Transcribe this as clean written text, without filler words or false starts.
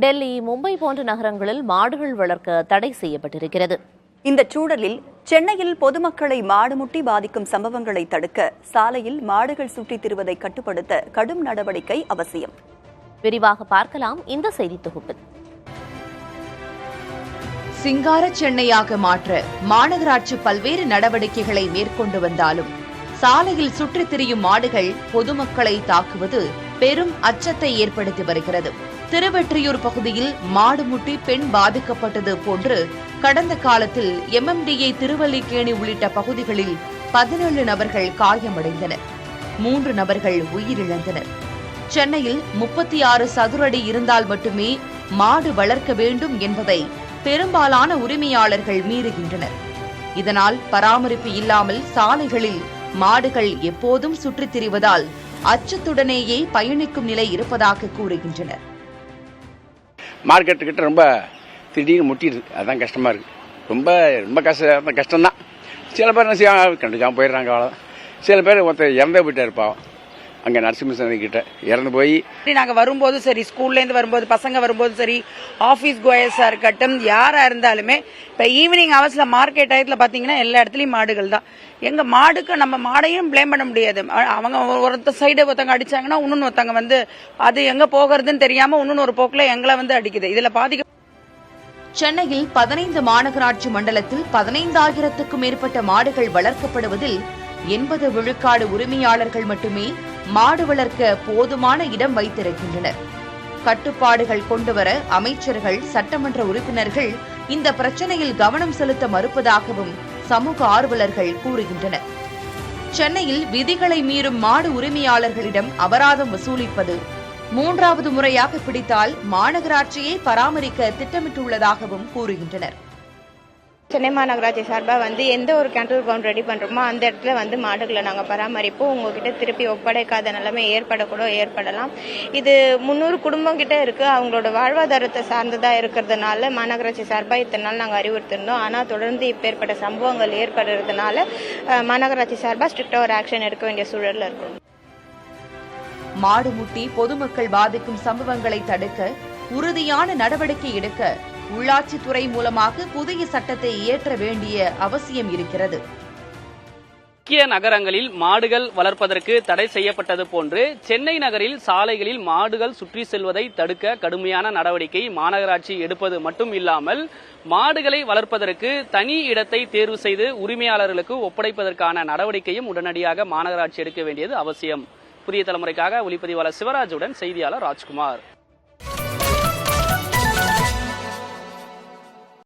டெல்லி, மும்பை போன்ற நகரங்களில் மாடுகள் வளர்க்க தடை செய்யப்பட்டிருக்கிறது. இந்த சூழலில் சென்னையில் பொதுமக்களை மாடு முட்டி பாதிக்கும் சம்பவங்களை தடுக்க சாலையில் மாடுகள் சுற்றித் திரிவதை கட்டுப்படுத்த கடும் நடவடிக்கை அவசியம். விரிவாக பார்க்கலாம் இந்த செய்தி தொகுப்பில். சிங்கார சென்னையாக மாற்ற மாநகராட்சி பல்வேறு நடவடிக்கைகளை மேற்கொண்டு வந்தாலும் சாலையில் சுற்றித் திரியும் மாடுகள் பொதுமக்களை தாக்குவது பெரும் அச்சத்தை ஏற்படுத்தி வருகிறது. திருவெற்றியூர் பகுதியில் மாடு முட்டி பெண் பாதிக்கப்பட்டது போன்று கடந்த காலத்தில் MMDA திருவல்லிக்கேணி உள்ளிட்ட பகுதிகளில் 17 நபர்கள் காயமடைந்தனர். 3 நபர்கள் உயிரிழந்தனர். சென்னையில் 36 சதுரடி இருந்தால் மட்டுமே மாடு வளர்க்க வேண்டும் என்பதை பெரும்பாலான உரிமையாளர்கள் மீறுகின்றனர். இதனால் பராமரிப்பு இல்லாமல் சாலைகளில் மாடுகள் எப்போதும் சுற்றித் திரிவதால் அச்சத்துடனேயே பயணிக்கும் நிலை இருப்பதாக கூறுகின்றனர். மார்க்கெட்டுக்கிட்ட ரொம்ப திடீர்னு முட்டிடுது, அதுதான் கஷ்டமாக இருக்குது. ரொம்ப கஷ்டம்தான். சில பேர் என்ன கண்டுக்காமல் போயிடுறாங்க, அவ்வளோதான். சில பேர் ஒருத்தர் இறந்தே போயிட்டே இருப்பான் அங்கே நரசிம்ம கிட்ட இறந்து போய். நாங்கள் வரும்போது சரி, ஸ்கூல்லேருந்து வரும்போது பசங்க வரும்போது சரி, ஆஃபீஸ் கோயர்ஸாக இருக்கட்டும், யாராக இருந்தாலுமே இப்போ ஈவினிங் ஹவர்ஸில் மார்க்கெட் டயத்தில் பார்த்தீங்கன்னா எல்லா இடத்துலையும் மாடுகள் தான். எங்கள் மாடுக்கு நம்ம மாடையும் பிளேம் பண்ண முடியாது. அவங்க ஒருத்தர் சைடு ஒருத்தவங்க அடிச்சாங்கன்னா இன்னொன்று ஒருத்தவங்க வந்து அது எங்கே போகிறதுன்னு தெரியாமல் இன்னொன்று ஒரு போக்கில் எங்களை வந்து அடிக்குது. இதில் பாதிக்க. சென்னையில் 15 மாநகராட்சி மண்டலத்தில் 15,000க்கும் மேற்பட்ட மாடுகள் வளர்க்கப்படுவதில் 80 விழுக்காடு உரிமையாளர்கள் மட்டுமே மாடு வளர்க்க போதுமான இடம் வைத்திருக்கின்றனர். கட்டுப்பாடுகள் கொண்டுவர அமைச்சர்கள், சட்டமன்ற உறுப்பினர்கள் இந்த பிரச்சனையில் கவனம் செலுத்த மறுப்பதாகவும் சமூக ஆர்வலர்கள் கூறுகின்றனர். சென்னையில் விதிகளை மீறும் மாடு உரிமையாளர்களிடம் அபராதம் வசூலிப்பது 3வது முறையாக பிடித்தால் மாநகராட்சியை பராமரிக்க திட்டமிட்டுள்ளதாகவும் கூறுகின்றனர். சென்னை மாநகராட்சி சார்பாக எந்த ஒரு கண்ட்ரோல் கிரவுண்ட் ரெடி பண்றோமோ அந்த இடத்துல மாடுகளை நாங்கள் பராமரிப்போம். உங்ககிட்ட திருப்பி ஒப்படைக்காத நிலைமை ஏற்படலாம். இது 300 குடும்பம் கிட்ட இருக்கு. அவங்களோட வாழ்வாதாரத்தை சார்ந்ததா இருக்கிறதுனால மாநகராட்சி சார்பாக இத்தனை நாள் நாங்கள் அறிவுறுத்திருந்தோம். ஆனால் தொடர்ந்து இப்பேற்பட்ட சம்பவங்கள் ஏற்படுறதுனால மாநகராட்சி சார்பாக ஸ்ட்ரிக்டா ஒரு ஆக்ஷன் எடுக்க வேண்டிய சூழல்ல இருக்கும். மாடு முட்டி பொதுமக்கள் பாதிக்கும் சம்பவங்களை தடுக்க உறுதியான நடவடிக்கை எடுக்க உள்ளாட்சித்துறை மூலமாக புதிய சட்டத்தை இயற்ற வேண்டிய அவசியம் இருக்கிறது. முக்கிய நகரங்களில் மாடுகள் வளர்ப்பதற்கு தடை செய்யப்பட்டது போன்று சென்னை நகரில் சாலைகளில் மாடுகள் சுற்றி செல்வதை தடுக்க கடுமையான நடவடிக்கை மாநகராட்சி எடுப்பது மட்டும் இல்லாமல் மாடுகளை வளர்ப்பதற்கு தனி இடத்தை தேர்வு செய்து உரிமையாளர்களுக்கு ஒப்படைப்பதற்கான நடவடிக்கையும் உடனடியாக மாநகராட்சி எடுக்க வேண்டியது அவசியம். புதிய தலைமுறைக்காக ஒளிப்பதிவாளர் சிவராஜுடன் செய்தியாளர் ராஜ்குமார்.